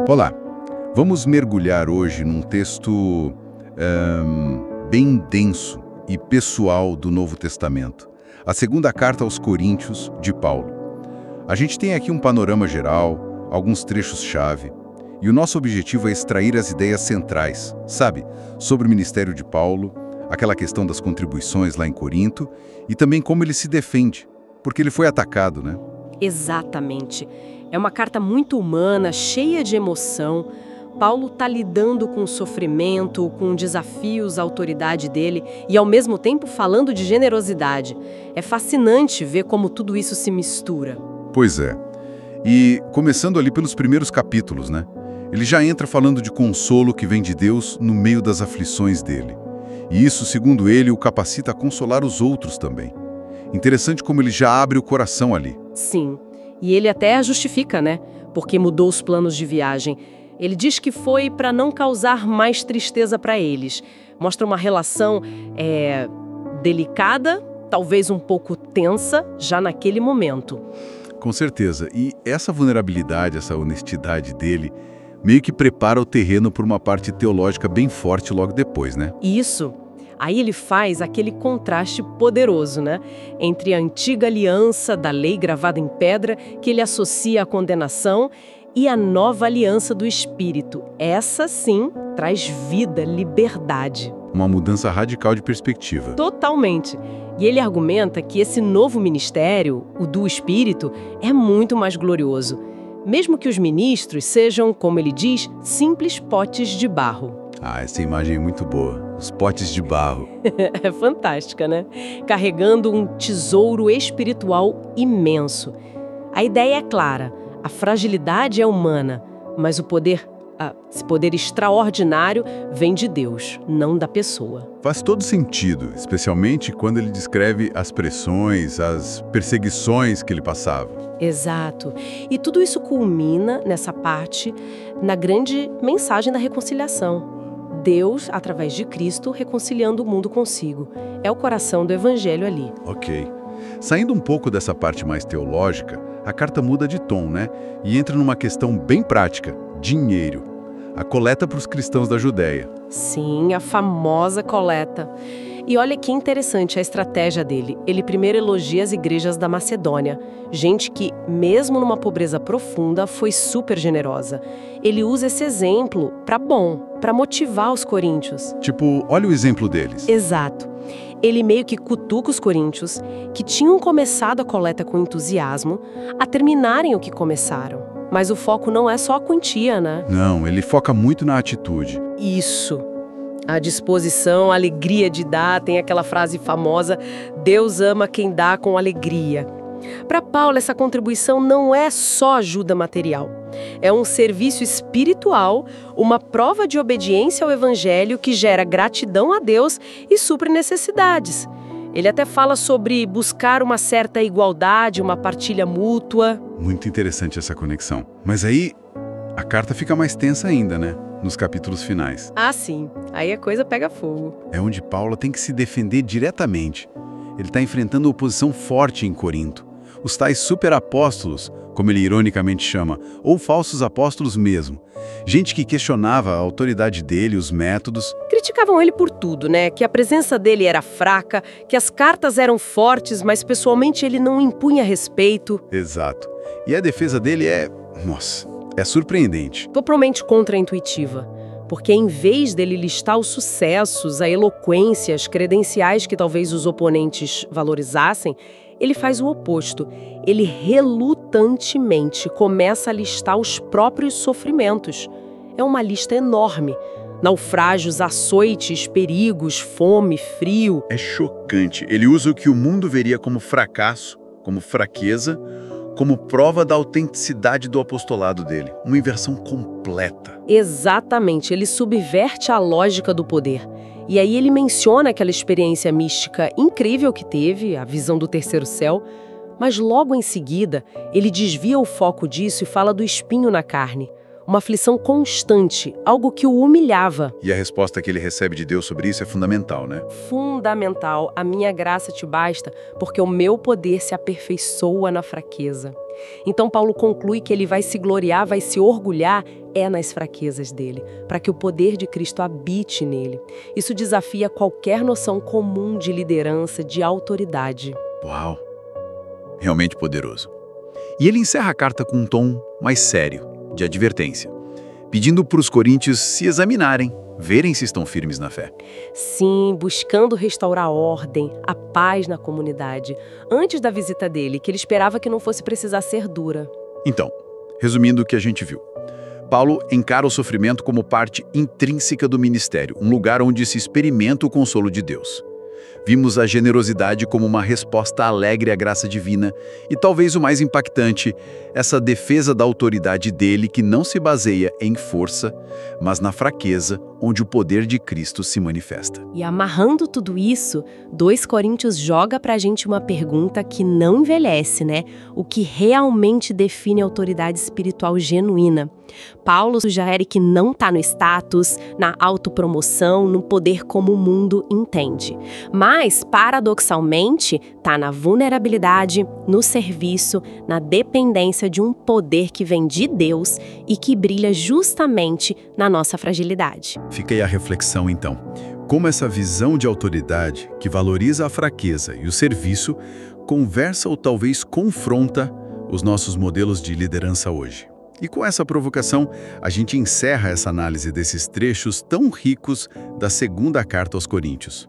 Olá, vamos mergulhar hoje num texto bem denso e pessoal do Novo Testamento, a segunda carta aos Coríntios, de Paulo. A gente tem aqui um panorama geral, alguns trechos-chave, e o nosso objetivo é extrair as ideias centrais, sabe, sobre o ministério de Paulo, aquela questão das contribuições lá em Corinto, e também como ele se defende, porque ele foi atacado, né? Exatamente. É uma carta muito humana, cheia de emoção. Paulo está lidando com o sofrimento, com desafios à autoridade dele e, ao mesmo tempo, falando de generosidade. É fascinante ver como tudo isso se mistura. Pois é. E começando ali pelos primeiros capítulos, né? Ele já entra falando de consolo que vem de Deus no meio das aflições dele. E isso, segundo ele, o capacita a consolar os outros também. Interessante como ele já abre o coração ali. Sim. E ele até a justifica, né? Porque mudou os planos de viagem. Ele diz que foi para não causar mais tristeza para eles. Mostra uma relação delicada, talvez um pouco tensa, já naquele momento. Com certeza. E essa vulnerabilidade, essa honestidade dele, meio que prepara o terreno para uma parte teológica bem forte logo depois, né? Isso. Aí ele faz aquele contraste poderoso, né? Entre a antiga aliança da lei gravada em pedra, que ele associa à condenação, e a nova aliança do Espírito. Essa, sim, traz vida, liberdade. Uma mudança radical de perspectiva. Totalmente. E ele argumenta que esse novo ministério, o do Espírito, é muito mais glorioso. Mesmo que os ministros sejam, como ele diz, simples potes de barro. Ah, essa imagem é muito boa. Os potes de barro. É fantástica, né? Carregando um tesouro espiritual imenso. A ideia é clara. A fragilidade é humana, mas esse poder extraordinário vem de Deus, não da pessoa. Faz todo sentido, especialmente quando ele descreve as pressões, as perseguições que ele passava. Exato. E tudo isso culmina, nessa parte, na grande mensagem da reconciliação. Deus, através de Cristo, reconciliando o mundo consigo. É o coração do Evangelho ali. Ok. Saindo um pouco dessa parte mais teológica, a carta muda de tom, né? E entra numa questão bem prática: dinheiro. A coleta para os cristãos da Judéia. Sim, a famosa coleta. E olha que interessante a estratégia dele. Ele primeiro elogia as igrejas da Macedônia. Gente que, mesmo numa pobreza profunda, foi super generosa. Ele usa esse exemplo para motivar os coríntios. Tipo, olha o exemplo deles. Exato. Ele meio que cutuca os coríntios, que tinham começado a coleta com entusiasmo, a terminarem o que começaram. Mas o foco não é só a quantia, né? Não, ele foca muito na atitude. Isso. A disposição, a alegria de dar, tem aquela frase famosa, Deus ama quem dá com alegria. Para Paulo, essa contribuição não é só ajuda material. É um serviço espiritual, uma prova de obediência ao Evangelho que gera gratidão a Deus e supre necessidades. Ele até fala sobre buscar uma certa igualdade, uma partilha mútua. Muito interessante essa conexão. Mas aí, a carta fica mais tensa ainda, né? Nos capítulos finais. Ah, sim. Aí a coisa pega fogo. É onde Paulo tem que se defender diretamente. Ele está enfrentando oposição forte em Corinto. Os tais superapóstolos, como ele ironicamente chama, ou falsos apóstolos mesmo. Gente que questionava a autoridade dele, os métodos. Criticavam ele por tudo, né? Que a presença dele era fraca, que as cartas eram fortes, mas pessoalmente ele não impunha respeito. Exato. E a defesa dele é surpreendente. Totalmente contraintuitiva. Porque em vez dele listar os sucessos, a eloquência, as credenciais que talvez os oponentes valorizassem, ele faz o oposto. Ele relutantemente começa a listar os próprios sofrimentos. É uma lista enorme. Naufrágios, açoites, perigos, fome, frio. É chocante. Ele usa o que o mundo veria como fracasso, como fraqueza, como prova da autenticidade do apostolado dele. Uma inversão completa. Exatamente. Ele subverte a lógica do poder. E aí ele menciona aquela experiência mística incrível que teve, a visão do terceiro céu, mas logo em seguida ele desvia o foco disso e fala do espinho na carne. uma aflição constante, algo que o humilhava. E a resposta que ele recebe de Deus sobre isso é fundamental, né? Fundamental, a minha graça te basta, porque o meu poder se aperfeiçoa na fraqueza. Então Paulo conclui que ele vai se gloriar, vai se orgulhar nas fraquezas dele, para que o poder de Cristo habite nele. Isso desafia qualquer noção comum de liderança, de autoridade. Uau! Realmente poderoso. E ele encerra a carta com um tom mais sério, de advertência, pedindo para os coríntios se examinarem, verem se estão firmes na fé. Sim, buscando restaurar a ordem, a paz na comunidade, antes da visita dele, que ele esperava que não fosse precisar ser dura. Então, resumindo o que a gente viu, Paulo encara o sofrimento como parte intrínseca do ministério, um lugar onde se experimenta o consolo de Deus. Vimos a generosidade como uma resposta alegre à graça divina e, talvez o mais impactante, essa defesa da autoridade dele que não se baseia em força, mas na fraqueza, onde o poder de Cristo se manifesta. E amarrando tudo isso, 2 Coríntios joga pra gente uma pergunta que não envelhece, né? O que realmente define a autoridade espiritual genuína? Paulo sugere que não está no status, na autopromoção, no poder como o mundo entende. Mas, paradoxalmente, está na vulnerabilidade, no serviço, na dependência de um poder que vem de Deus e que brilha justamente na nossa fragilidade. Fica aí a reflexão, então. Como essa visão de autoridade, que valoriza a fraqueza e o serviço, conversa ou talvez confronta os nossos modelos de liderança hoje. E com essa provocação, a gente encerra essa análise desses trechos tão ricos da segunda carta aos Coríntios.